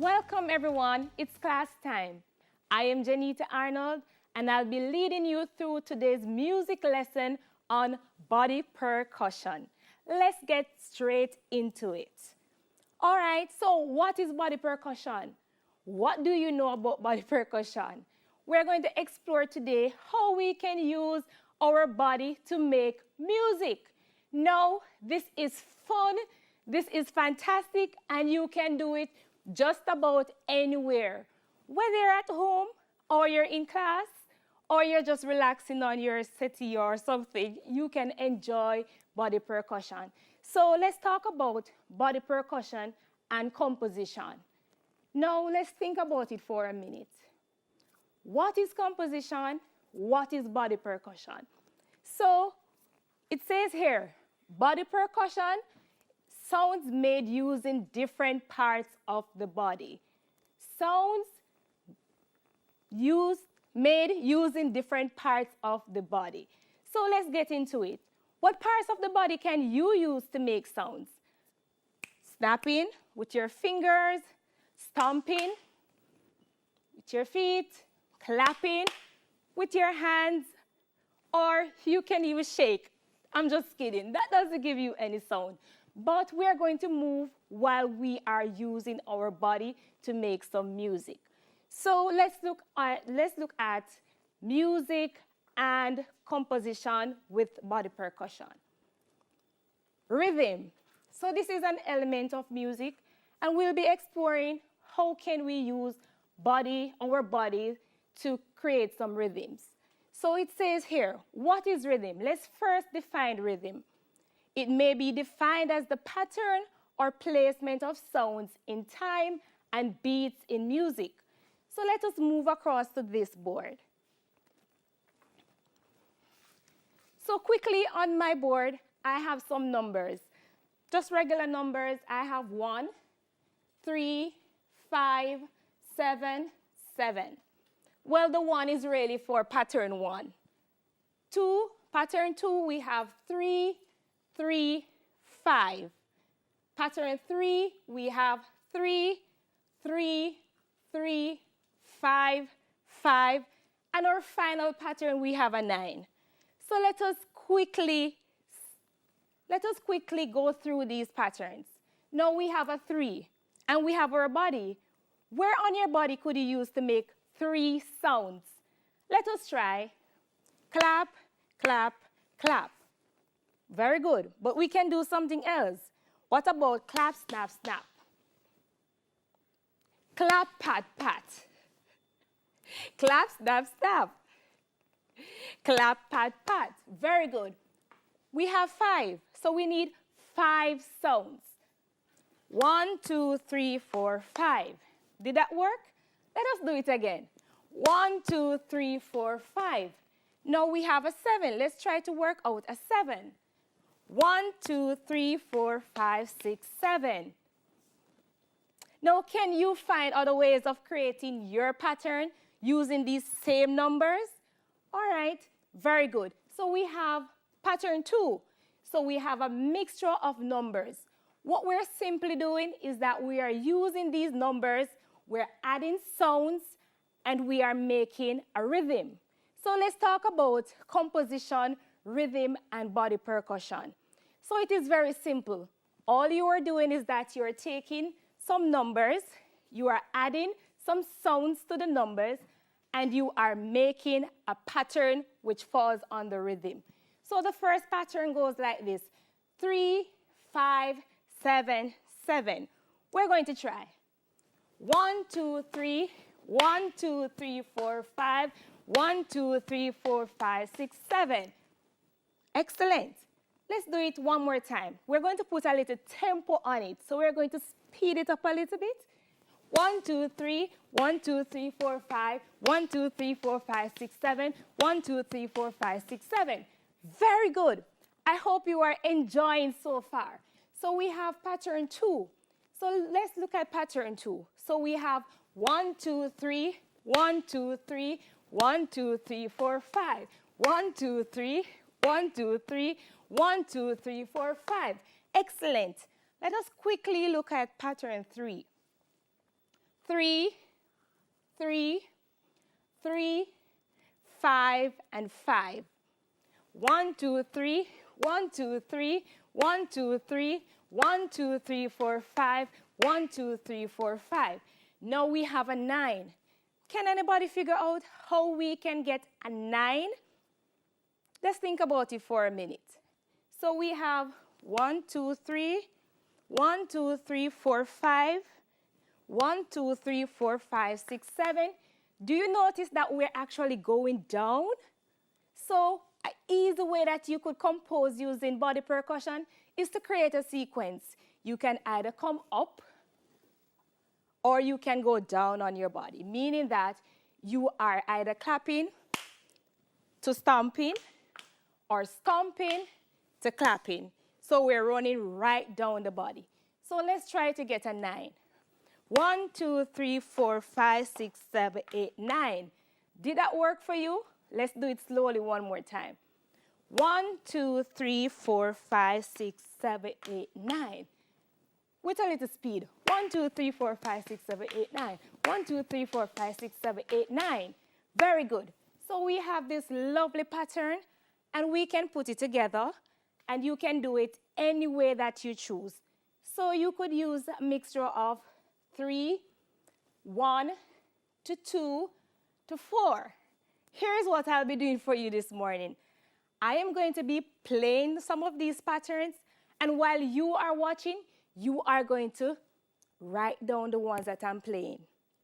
Welcome everyone, it's class time. I am Janita Arnold and I'll be leading you through today's music lesson on body percussion. Let's get straight into it. All right, so what is body percussion? What do you know about body percussion? We're going to explore today how we can use our body to make music. Now, this is fun, this is fantastic, and you can do it just about anywhere. Whether you're at home, or you're in class, or you're just relaxing on your settee or something, you can enjoy body percussion. So let's talk about body percussion and composition. Now let's think about it for a minute. What is composition? What is body percussion? So it says here, body percussion, sounds made using different parts of the body. Sounds made using different parts of the body. So let's get into it. What parts of the body can you use to make sounds? Snapping with your fingers, stomping with your feet, clapping with your hands, or you can even shake. I'm just kidding. That doesn't give you any sound. But we're going to move while we are using our body to make some music. So let's look at music and composition with body percussion. Rhythm. So this is an element of music, and we'll be exploring how can we use our body to create some rhythms. So it says here, what is rhythm? Let's first define rhythm. It may be defined as the pattern or placement of sounds in time and beats in music. So let us move across to this board. So quickly on my board, I have some numbers. Just regular numbers. I have 1, 3, 5, 7, 7. Well, the 1 is really for pattern 1. 2, pattern 2, we have 3, 3, 5. Pattern 3, we have 3, 3, 3, 5, 5. And our final pattern, we have a 9. So let us quickly go through these patterns. Now we have a 3, and we have our body. Where on your body could you use to make 3 sounds? Let us try. Clap, clap, clap. Very good, but we can do something else. What about clap, snap, snap? Clap, pat, pat. Clap, snap, snap. Clap, pat, pat. Very good. We have 5, so we need 5 sounds. 1, 2, 3, 4, 5. Did that work? Let us do it again. 1, 2, 3, 4, 5. Now we have a 7. Let's try to work out a 7. 1, 2, 3, 4, 5, 6, 7. Now, can you find other ways of creating your pattern using these same numbers? All right, very good. So we have pattern 2. So we have a mixture of numbers. What we're simply doing is that we are using these numbers, we're adding sounds, and we are making a rhythm. So let's talk about composition, rhythm, and body percussion. So it is very simple. All you are doing is that you're taking some numbers, you are adding some sounds to the numbers, and you are making a pattern which falls on the rhythm. So the first pattern goes like this: 3, 5, 7, 7. We're going to try. 1, 2, 3, 1, 2, 3, 4, 5, 1, 2, 3, 4, 5, 6, 7. Excellent. Let's do it one more time. We're going to put a little tempo on it. So we're going to speed it up a little bit. 1, 2, 3, 1, 2, 3, 4, 5, 1, 2, 3, 4, 5, 6, 7, 1, 2, 3, 4, 5, 6, 7. Very good. I hope you are enjoying so far. So we have pattern 2. So let's look at pattern 2. So we have 1, 2, 3, 1, 2, 3, 1, 2, 3, 4, 5. 1, 2, 3, 1, 2, 3, 1, 2, 3, 4, 5. Excellent. Let us quickly look at pattern 3. 3, 3, 3, 5, and 5. 1, 2, 3, 1, 2, 3, 1, 2, 3, 1, 2, 3, 4, 5, 1, 2, 3, 4, 5. Now we have a 9. Can anybody figure out how we can get a 9? Let's think about it for a minute. So we have 1, 2, 3, 1, 2, 3, 4, 5, 1, 2, 3, 4, 5, 6, 7. Do you notice that we're actually going down? So an easy way that you could compose using body percussion is to create a sequence. You can either come up or you can go down on your body, meaning that you are either clapping to stomping or stomping to clapping. So we're running right down the body. So let's try to get a 9. 1, 2, 3, 4, 5, 6, 7, 8, 9. Did that work for you? Let's do it slowly one more time. 1, 2, 3, 4, 5, 6, 7, 8, 9. With a little speed. 1, 2, 3, 4, 5, 6, 7, 8, 9. 1, 2, 3, 4, 5, 6, 7, 8, 9. Very good. So we have this lovely pattern, and we can put it together, and you can do it any way that you choose. So you could use a mixture of 3, 1, to 2, to 4. Here's what I'll be doing for you this morning. I am going to be playing some of these patterns, and while you are watching, you are going to write down the ones that I'm playing.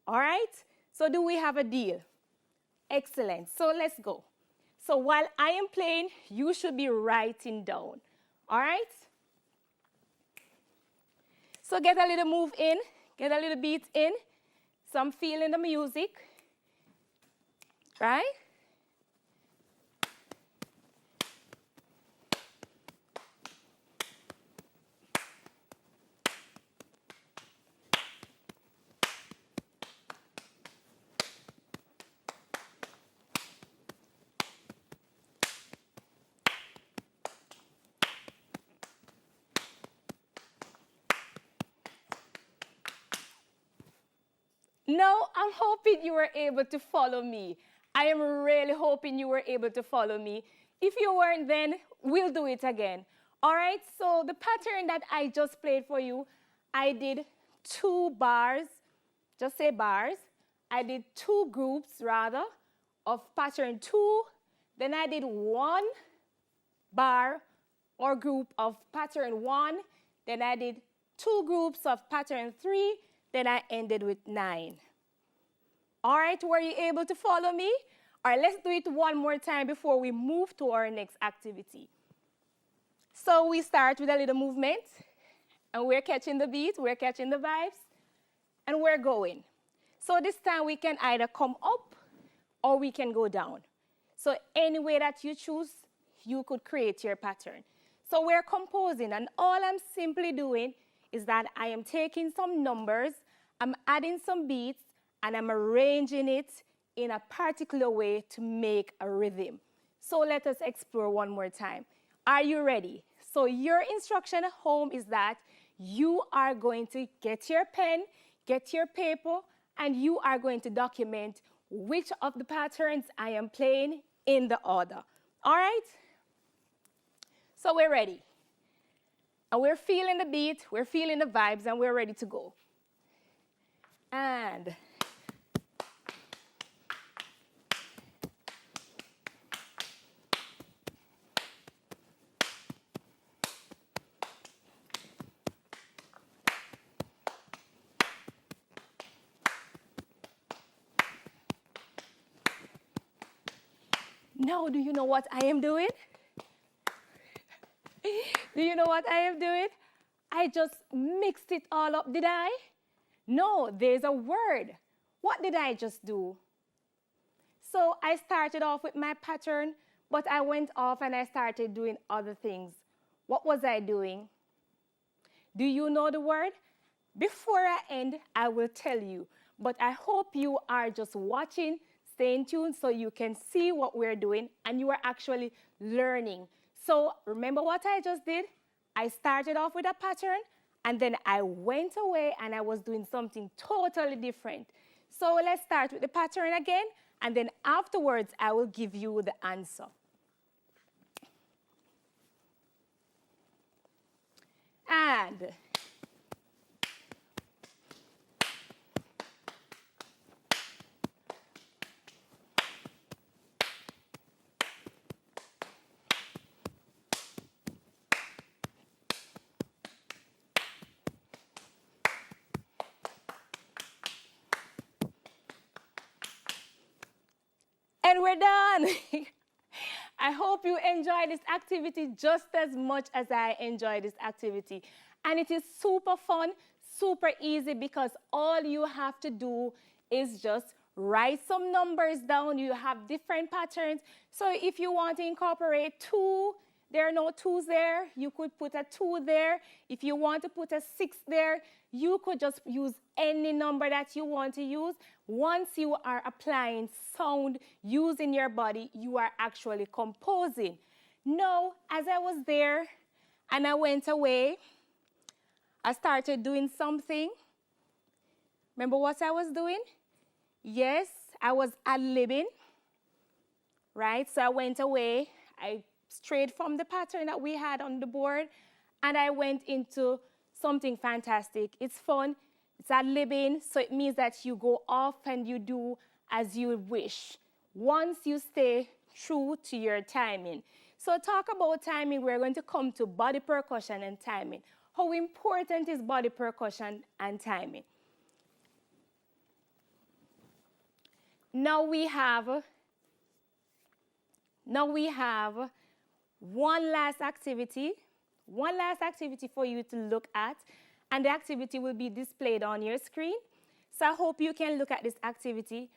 All right? So do we have a deal? Excellent. So let's go. So while I am playing, you should be writing down. All right? So get a little move in, get a little beat in, some feel in the music. Right? Now, I'm hoping you were able to follow me. I am really hoping you were able to follow me. If you weren't, then we'll do it again. All right, so the pattern that I just played for you, I did 2 bars, just say bars. I did 2 groups, rather, of pattern 2. Then I did 1 bar or group of pattern 1. Then I did 2 groups of pattern 3. Then I ended with 9. All right, were you able to follow me? All right, let's do it one more time before we move to our next activity. So we start with a little movement, and we're catching the beat, we're catching the vibes, and we're going. So this time we can either come up or we can go down. So any way that you choose, you could create your pattern. So we're composing, and all I'm simply doing is that I am taking some numbers, I'm adding some beats, and I'm arranging it in a particular way to make a rhythm. So let us explore one more time. Are you ready? So your instruction at home is that you are going to get your pen, get your paper, and you are going to document which of the patterns I am playing in the order. All right? So we're ready. And we're feeling the beat, we're feeling the vibes, and we're ready to go. And now, do you know what I am doing? Do you know what I am doing? I just mixed it all up, did I? No, there's a word. What did I just do? So I started off with my pattern, but I went off and I started doing other things. What was I doing? Do you know the word? Before I end, I will tell you. But I hope you are just watching, staying tuned so you can see what we're doing and you are actually learning. So remember what I just did? I started off with a pattern. and then I went away and I was doing something totally different. So let's start with the pattern again, and then afterwards I will give you the answer. And we're done. I hope you enjoy this activity just as much as I enjoy this activity. And it is super fun, super easy, because all you have to do is just write some numbers down. You have different patterns. So if you want to incorporate 2, there are no 2s there, you could put a 2 there. If you want to put a 6 there, you could just use any number that you want to use. Once you are applying sound using your body, you are actually composing. Now, as I was there and I went away, I started doing something. Remember what I was doing? Yes, I was ad-libbing, right? So I went away, I strayed from the pattern that we had on the board, and I went into something fantastic. It's fun, it's ad-libbing, so it means that you go off and you do as you wish, once you stay true to your timing. So talk about timing, we're going to come to body percussion and timing. How important is body percussion and timing? Now we have one last activity for you to look at, and the activity will be displayed on your screen. So I hope you can look at this activity.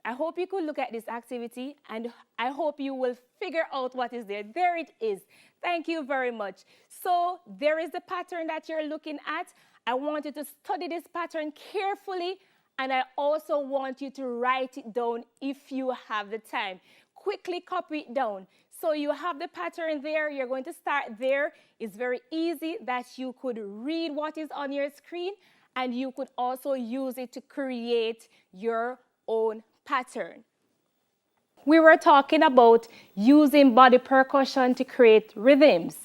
I hope you could look at this activity, and I hope you will figure out what is there. There it is. Thank you very much. So there is the pattern that you're looking at. I want you to study this pattern carefully, and I also want you to write it down if you have the time. Quickly copy it down. So you have the pattern there. You're going to start there. It's very easy that you could read what is on your screen, and you could also use it to create your own pattern. We were talking about using body percussion to create rhythms.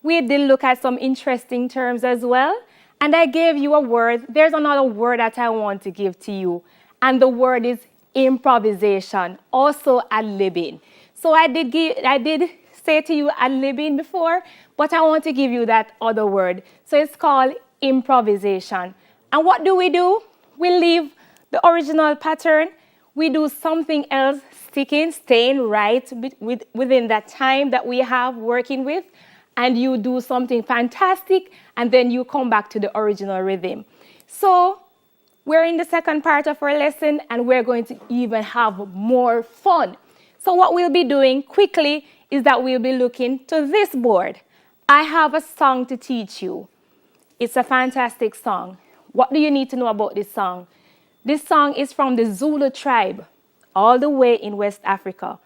We did look at some interesting terms as well, and I gave you a word. There's another word that I want to give to you, and the word is improvisation, also ad-libbing. So I did say to you ad-libbing before, but I want to give you that other word. So it's called improvisation. And what do? We leave the original pattern. We do something else, staying right within that time that we have working with, and you do something fantastic, and then you come back to the original rhythm. So we're in the second part of our lesson, and we're going to even have more fun. So what we'll be doing quickly is that we'll be looking to this board. I have a song to teach you. It's a fantastic song. What do you need to know about this song? This song is from the Zulu tribe, all the way in West Africa.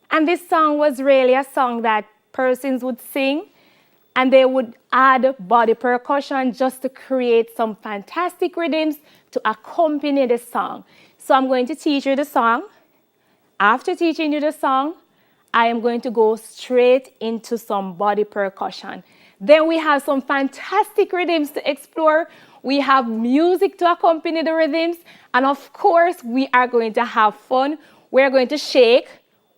And this song was really a song that persons would sing, and they would add body percussion just to create some fantastic rhythms to accompany the song. So I'm going to teach you the song. After teaching you the song, I am going to go straight into some body percussion. Then we have some fantastic rhythms to explore. We have music to accompany the rhythms. And of course, we are going to have fun. We're going to shake.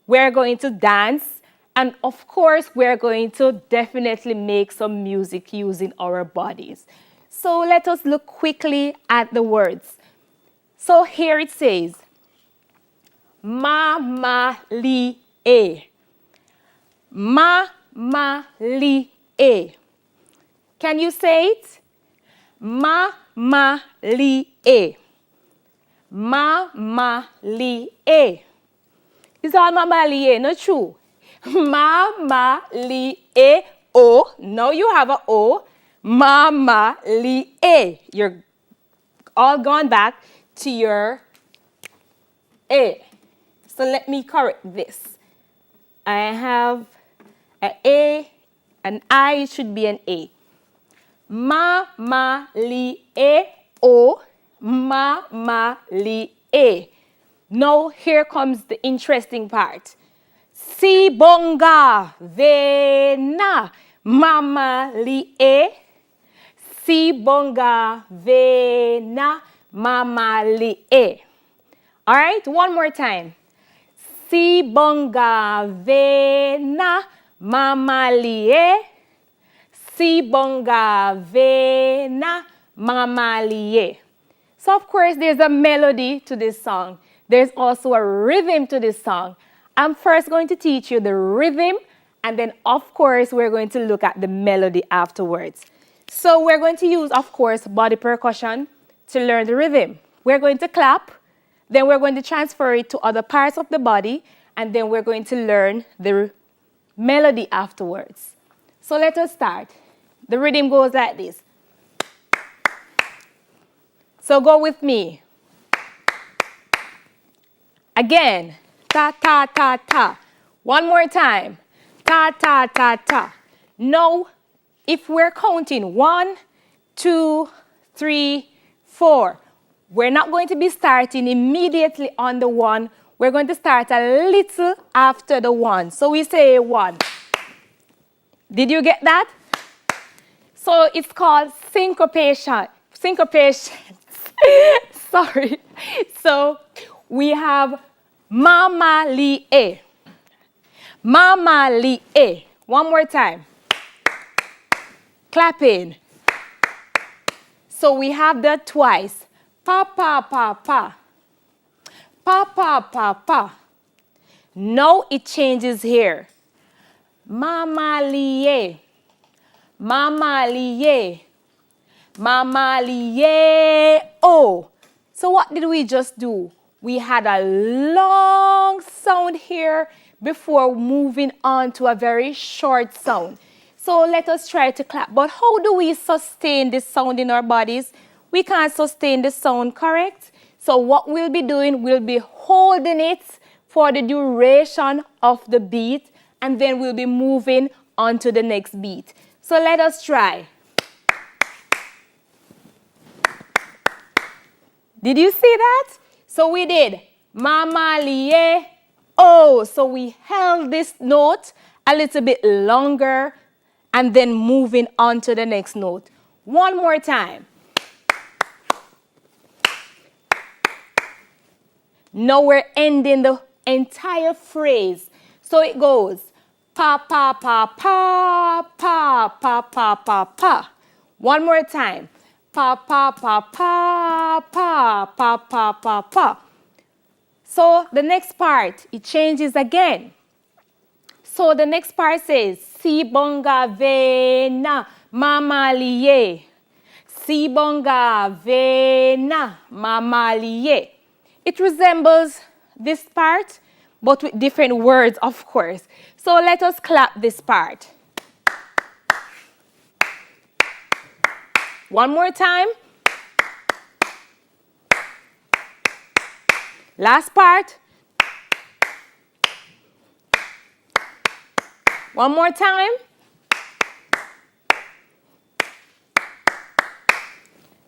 We're going to dance. And of course, we're going to definitely make some music using our bodies. So let us look quickly at the words. So here it says, Ma-ma-li-e. Ma-ma-li-e. Can you say it? Ma-ma-li-e. Ma-ma-li-e. It's all ma-ma-li-e, not true. Ma-ma-li-e. O. Now you have a O. Ma-ma-li-e. You're all gone back to your A. So let me correct this. I have an A, an I, it should be an A. Mama li e o. Mama li e. Now here comes the interesting part. Si bonga vena. Mama li e. Si bonga vena. Mama li e. All right, one more time. Si bonga vena. Mama li e. Si bonga vena. Mama li e. So of course there's a melody to this song. There's also a rhythm to this song. I'm first going to teach you the rhythm, and then of course we're going to look at the melody afterwards. So we're going to use, of course, body percussion to learn the rhythm. We're going to clap, then we're going to transfer it to other parts of the body, and then we're going to learn the melody afterwards. So let us start. The rhythm goes like this. So go with me. Again, ta, ta, ta, ta. One more time, ta, ta, ta, ta. Now, if we're counting 1, 2, 3, 4, we're not going to be starting immediately on the 1. We're going to start a little after the 1. So we say 1. Did you get that? So it's called syncopation. Syncopation. Sorry. So we have mama li e. Mama li e. One more time. Clapping. So we have that twice. Pa pa pa pa. Pa pa pa pa. Now it changes here. Mama li e. Mama li e. Mama li e o. So what did we just do? We had a long sound here before moving on to a very short sound. So let us try to clap. But how do we sustain this sound in our bodies? We can't sustain the sound, correct? So what we'll be doing, we'll be holding it for the duration of the beat, and then we'll be moving on to the next beat. So let us try. Did you see that? So we did mama li e o. So we held this note a little bit longer and then moving on to the next note. One more time. Now we're ending the entire phrase. So it goes pa pa pa pa pa pa pa pa pa. One more time. Pa pa pa pa pa pa pa pa pa. So the next part, it changes again. So the next part says si bonga vena mama li e. Si bonga vena mama li e. It resembles this part, but with different words, of course. So let us clap this part. One more time. Last part. One more time.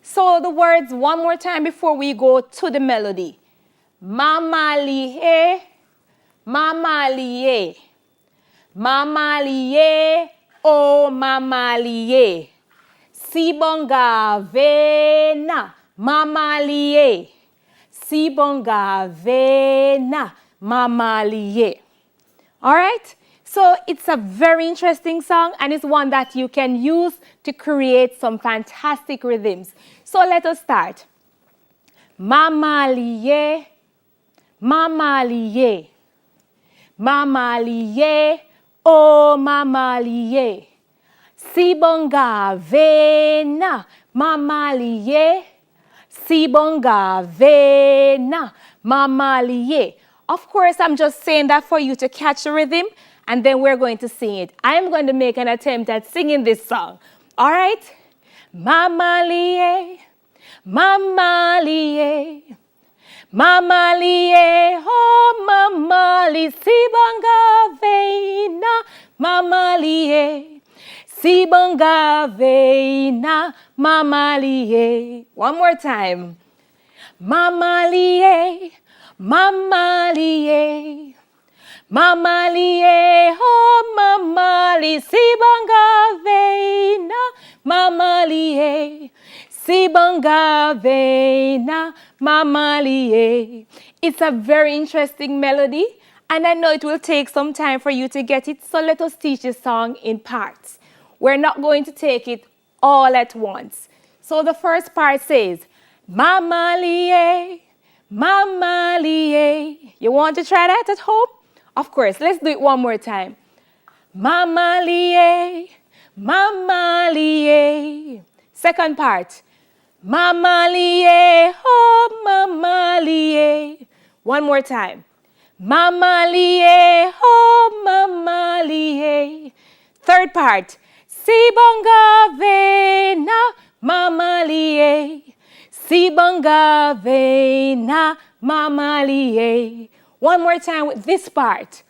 So the words one more time before we go to the melody. Mama li e, mama li e. Mama li e, oh mama li e. Si bonga vena, mama li e. Si bonga vena, mama li e. All right? So it's a very interesting song, and it's one that you can use to create some fantastic rhythms. So let us start. Mama li e, mama li e. Mama li e, oh mama li e. Si bonga vena, mama li e. Si bonga vena, mama li e. Of course, I'm just saying that for you to catch the rhythm, and then we're going to sing it. I am going to make an attempt at singing this song. All right? Mama li e, mama li e. Mama li e, oh mama li, si bonga vena, mama li e. Sibonga veina mama liye. One more time. Mama liye, mama liye. Mama liye, oh mama li, sibonga veina, mama liye, sibonga veina, mama liye. It's a very interesting melody, and I know it will take some time for you to get it, so let us teach this song in parts. We're not going to take it all at once. So the first part says, mama liye, mama liye. You want to try that at home? Of course, let's do it one more time. Mama liye, mama liye. Second part. Mama liye, oh mama liye. One more time. Mama liye, oh mama liye. Third part. Sibonga veina, mama liye. Sibonga veina, mama liye. One more time with this part.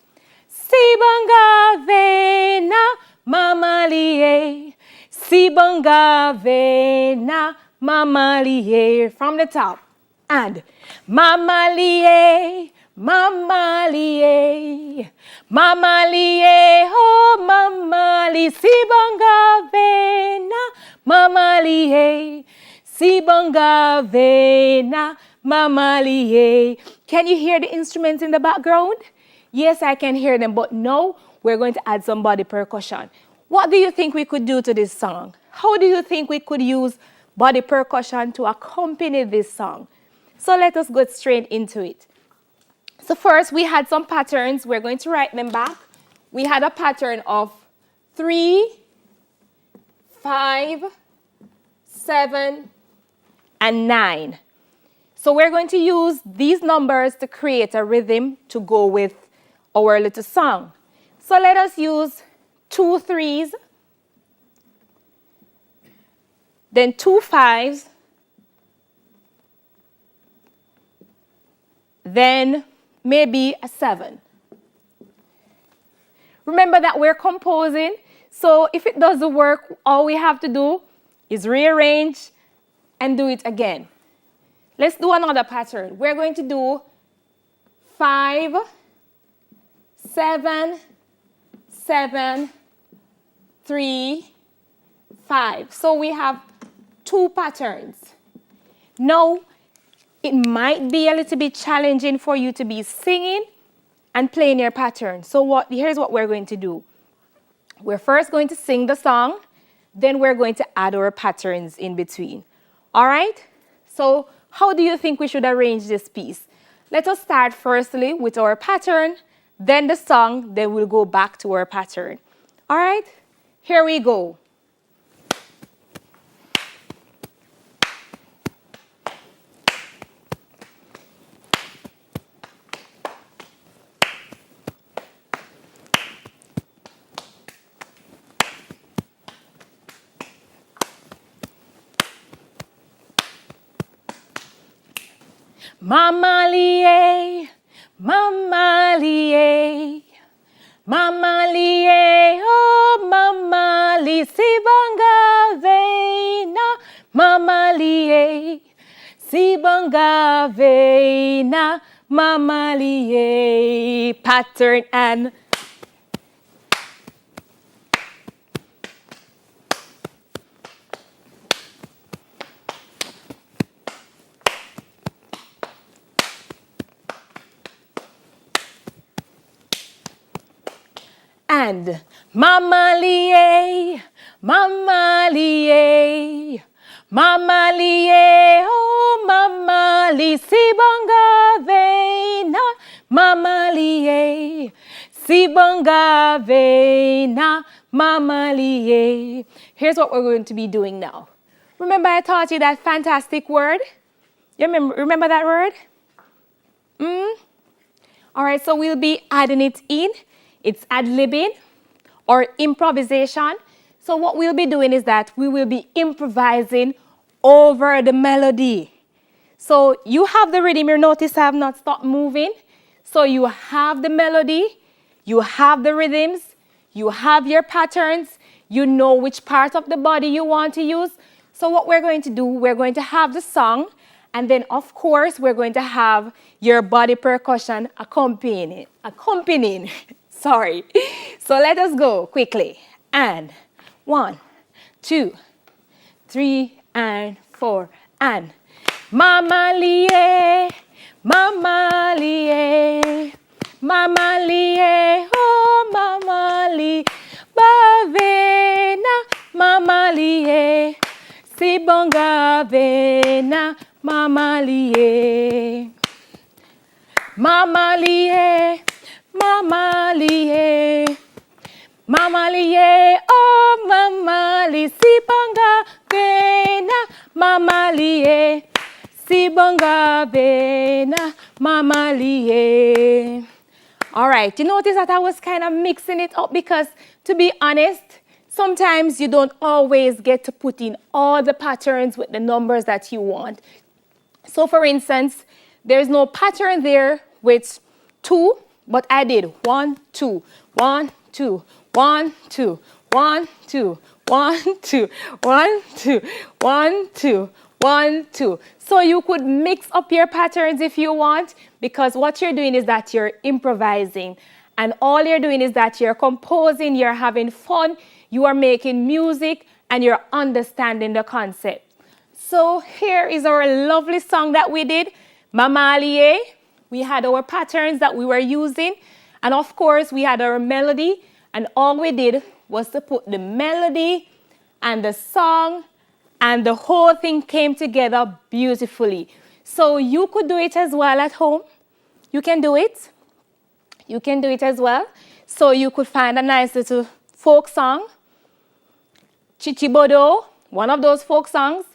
Sibonga veina, mama liye. Sibonga veina, mama liye. From the top. And mama liye, mama liye. Mama liye, oh mama li. Sibonga veina, mama liye. Sibonga veina, mama liye. Can you hear the instruments in the background? Yes, I can hear them, but now we're going to add some body percussion. What do you think we could do to this song? How do you think we could use body percussion to accompany this song? So let us go straight into it. So first, we had some patterns. We're going to write them back. We had a pattern of 3, 5, 7, and 9. So we're going to use these numbers to create a rhythm to go with our little song. So let us use 2 3s, then 2 5s, then maybe a 7. Remember that we're composing, so if it doesn't work, all we have to do is rearrange and do it again. Let's do another pattern. We're going to do 5, 7, 7, 3, 5. So we have 2 patterns. Now, it might be a little bit challenging for you to be singing and playing your pattern. So here's what we're going to do. We're first going to sing the song, then we're going to add our patterns in between. All right? So how do you think we should arrange this piece? Let us start firstly with our pattern, then the song, then we'll go back to our pattern. All right? Here we go. Mama liye, mama liye, mama liye, oh mama li, sibonga veina, mama liye, sibonga veina, mama liye. Pattern and mama liye, mama liye, mama liye, oh mama li, sibonga veina, mama liye, sibonga veina, mama liye. Here's what we're going to be doing now. Remember I taught you that fantastic word? You remember that word? All right, so we'll be adding it in. It's ad-libbing or improvisation. So what we'll be doing is that we will be improvising over the melody. So you have the rhythm. You notice I have not stopped moving. So you have the melody, you have the rhythms, you have your patterns, You know which part of the body you want to use. So what we're going to do, we're going to have the song, and then of course we're going to have your body percussion accompanying. Sorry. So let us go quickly. And 1, 2, 3, and 4, and Mama liye, Mama liye, Mama liye, oh Mama li, bavena, Mama liye, sibonga vena, Mama liye, Mama liye, Mama liye, Mama liye, oh Mama li, sibonga vena, Mama liye, sibonga vena, Mama liye. All right, you notice that I was kind of mixing it up because, to be honest, sometimes you don't always get to put in all the patterns with the numbers that you want. So for instance, there's no pattern there with 2, but I did 1, 2, 1, 2, 1, 2, 1, 2, 1, 2, 1, 2, 1, 2, 1, 2. So you could mix up your patterns if you want, because what you're doing is that you're improvising, and all you're doing is that you're composing, you're having fun, you are making music, and you're understanding the concept. So here is our lovely song that we did, Mama liye. We had our patterns that we were using, and of course we had our melody, and all we did was to put the melody and the song, and the whole thing came together beautifully. So you could do it as well at home. You can do it. You can do it as well. So you could find a nice little folk song, Chichibodo, one of those folk songs,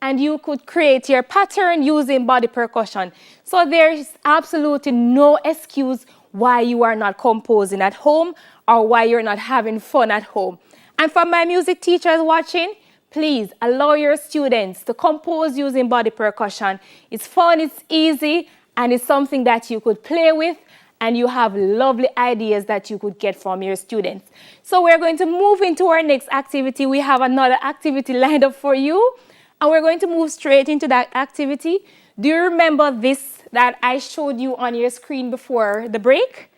and you could create your pattern using body percussion. So there is absolutely no excuse why you are not composing at home or why you're not having fun at home. And for my music teachers watching, please allow your students to compose using body percussion. It's fun, it's easy, and it's something that you could play with, and you have lovely ideas that you could get from your students. So we're going to move into our next activity. We have another activity lined up for you, and we're going to move straight into that activity. Do you remember this that I showed you on your screen before the break?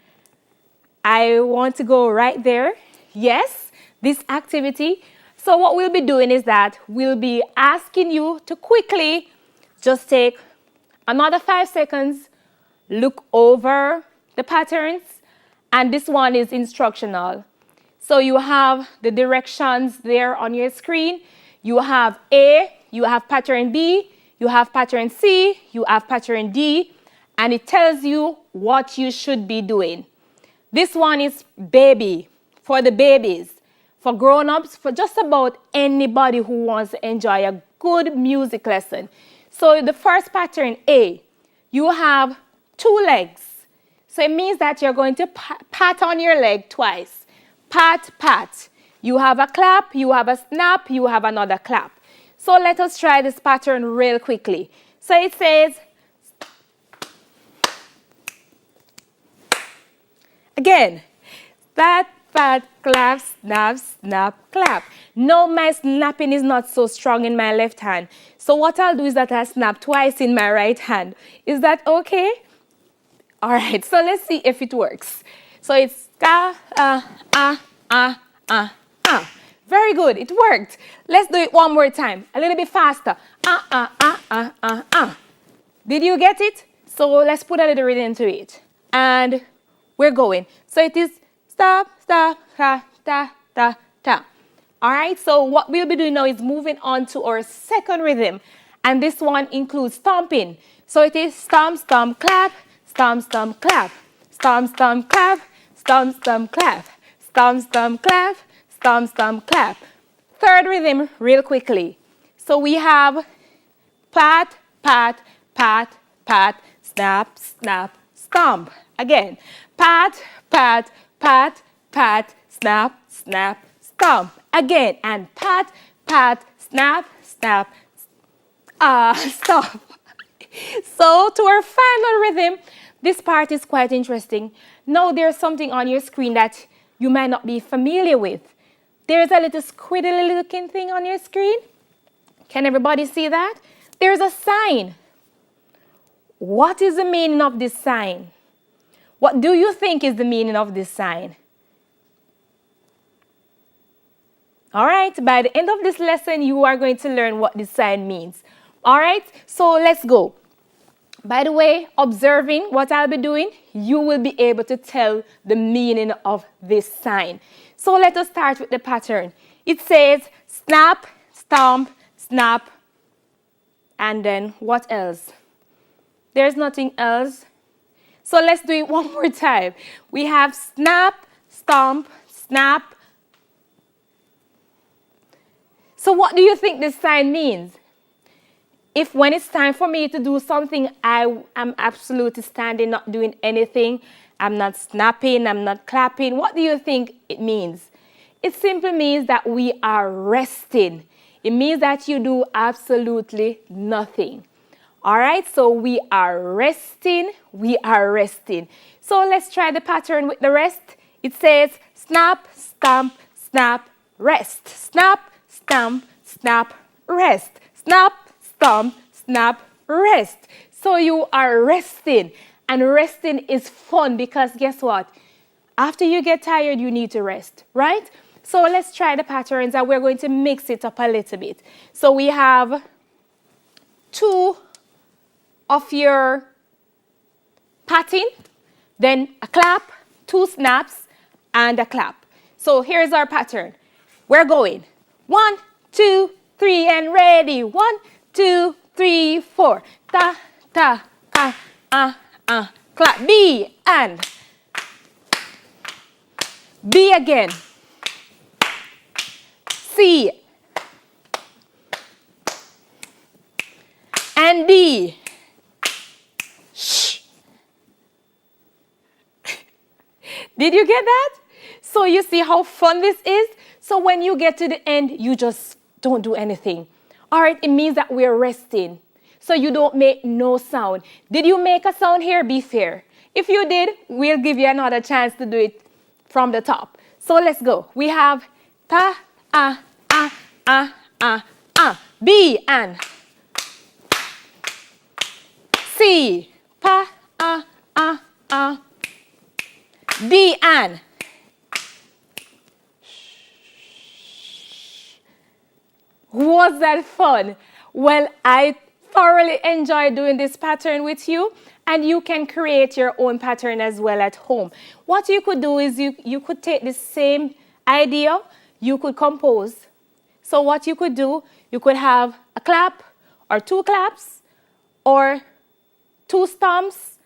I want to go right there. Yes, this activity. So what we'll be doing is that we'll be asking you to quickly just take another 5 seconds, look over the patterns, and this one is instructional. So you have the directions there on your screen. You have A, you have pattern B, you have pattern C, you have pattern D, and it tells you what you should be doing. This one is baby, for the babies. For grown-ups, for just about anybody who wants to enjoy a good music lesson. So the first pattern, A, you have 2 legs. So it means that you're going to pat on your leg twice. Pat, pat. You have a clap, you have a snap, you have another clap. So let us try this pattern real quickly. So it says, again, pat, pat, clap, snap, snap, clap. No, my snapping is not so strong in my left hand. So what I'll do is that I'll snap twice in my right hand. Is that okay? All right, so let's see if it works. So it's ka, Very good, it worked. Let's do it one more time, a little bit faster. Did you get it? So let's put a little rhythm to it. And we're going. So it is stop, stop, ta, ta, ta, ta. All right, so what we'll be doing now is moving on to our second rhythm. And this one includes stomping. So it is stomp, stomp, clap, stomp, stomp, clap, stomp, stomp, clap, stomp, stomp, clap, stomp, stomp, clap, stomp, stomp, clap. Third rhythm, real quickly. So we have pat, pat, pat, pat, snap, snap, stomp. Again, pat, pat, pat, pat, snap, snap, stomp. Again, and pat, pat, snap, snap, stomp. So to our final rhythm, this part is quite interesting. Now there's something on your screen that you might not be familiar with. There's a little squiddly looking thing on your screen. Can everybody see that? There's a sign. What is the meaning of this sign? What do you think is the meaning of this sign? All right, by the end of this lesson, you are going to learn what this sign means. All right, so let's go. By the way, observing what I'll be doing, you will be able to tell the meaning of this sign. So let us start with the pattern. It says snap, stomp, snap, and then what else? There's nothing else. So let's do it one more time. We have snap, stomp, snap. So what do you think this sign means? If when it's time for me to do something, I am absolutely standing, not doing anything, I'm not snapping, I'm not clapping, what do you think it means? It simply means that we are resting. It means that you do absolutely nothing. All right, so we are resting, we are resting. So let's try the pattern with the rest. It says snap, stomp, snap, rest. Snap, stomp, snap, rest. Snap, stomp, snap, rest. So you are resting, and resting is fun because guess what? After you get tired, you need to rest, right? So let's try the patterns and we're going to mix it up a little bit. So we have 2 of your patting, then a clap, 2 snaps, and a clap. So here's our pattern. We're going 1, 2, 3, and ready. 1, 2, 3, 4. Ta, ta, clap. B, and. B again. C. And D. Shh. Did you get that? So you see how fun this is? So when you get to the end, you just don't do anything. All right, it means that we're resting. So you don't make no sound. Did you make a sound here? Be fair. If you did, we'll give you another chance to do it from the top. So let's go. We have ta, B, and. C, pa, D, and. Was that fun? Well, I thoroughly enjoyed doing this pattern with you, and you can create your own pattern as well at home. What you could do is you could take the same idea, you could compose. So what you could do, you could have a clap or 2 claps or 2 stomps,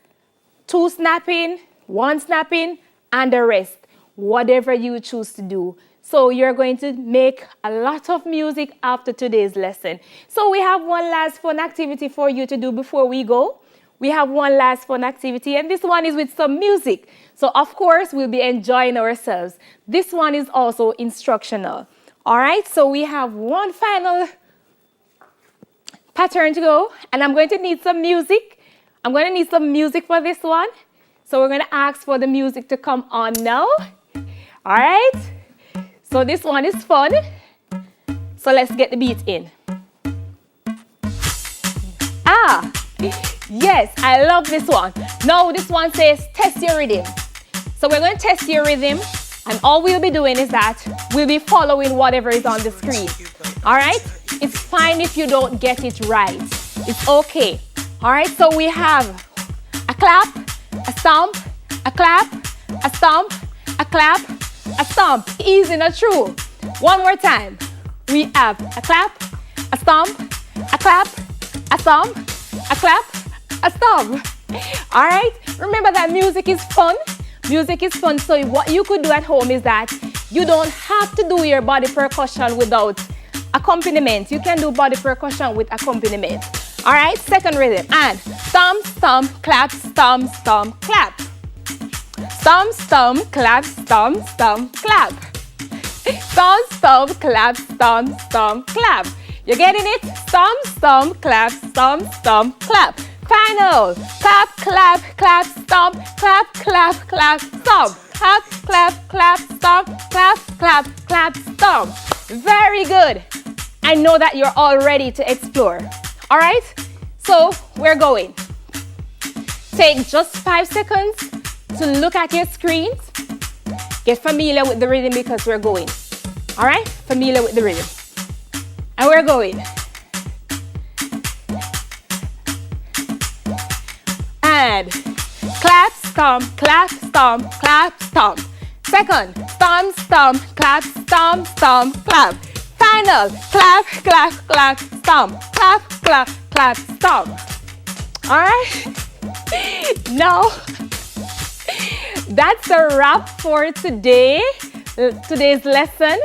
2 snapping, 1 snapping, and the rest, whatever you choose to do. So you're going to make a lot of music after today's lesson. So we have one last fun activity for you to do before we go. We have one last fun activity, and this one is with some music. So of course, we'll be enjoying ourselves. This one is also instructional. All right, so we have one final pattern to go, and I'm going to need some music. I'm going to need some music for this one. So we're going to ask for the music to come on now. All right. So this one is fun. So let's get the beat in. Yes, I love this one. Now this one says test your rhythm. So we're going to test your rhythm, and all we'll be doing is that we'll be following whatever is on the screen. All right? It's fine if you don't get it right. It's okay. All right, so we have a clap, a stomp, a clap, a stomp, a clap, a stomp. Easy, not true. One more time. We have a clap, a stomp, a clap, a stomp, a clap, a stomp. All right? Remember that music is fun. Music is fun, so what you could do at home is that you don't have to do your body percussion without accompaniment. You can do body percussion with accompaniment. All right? Second rhythm. And stomp, stomp, clap, stomp, stomp, clap. Stomp, stomp, clap, stomp, stomp, clap. Stomp, stomp, clap, stomp, stomp, clap. You're getting it? Stomp, stomp, clap, stomp, stomp, clap. Final. Clap, clap, clap, stomp, clap, clap, clap, stomp. hop, clap, clap, stomp, clap, clap, clap, stomp. Very good. I know that you're all ready to explore. All right? So we're going. Take just 5 seconds to look at your screens. Get familiar with the rhythm because we're going. All right? Familiar with the rhythm. And we're going. And clap, stomp, clap, stomp, clap, stomp. Second, stomp, stomp, clap, stomp, stomp, clap. Final, clap, clap, clap, stomp, clap, clap, clap, stomp. All right? Now, that's a wrap for today, today's lesson.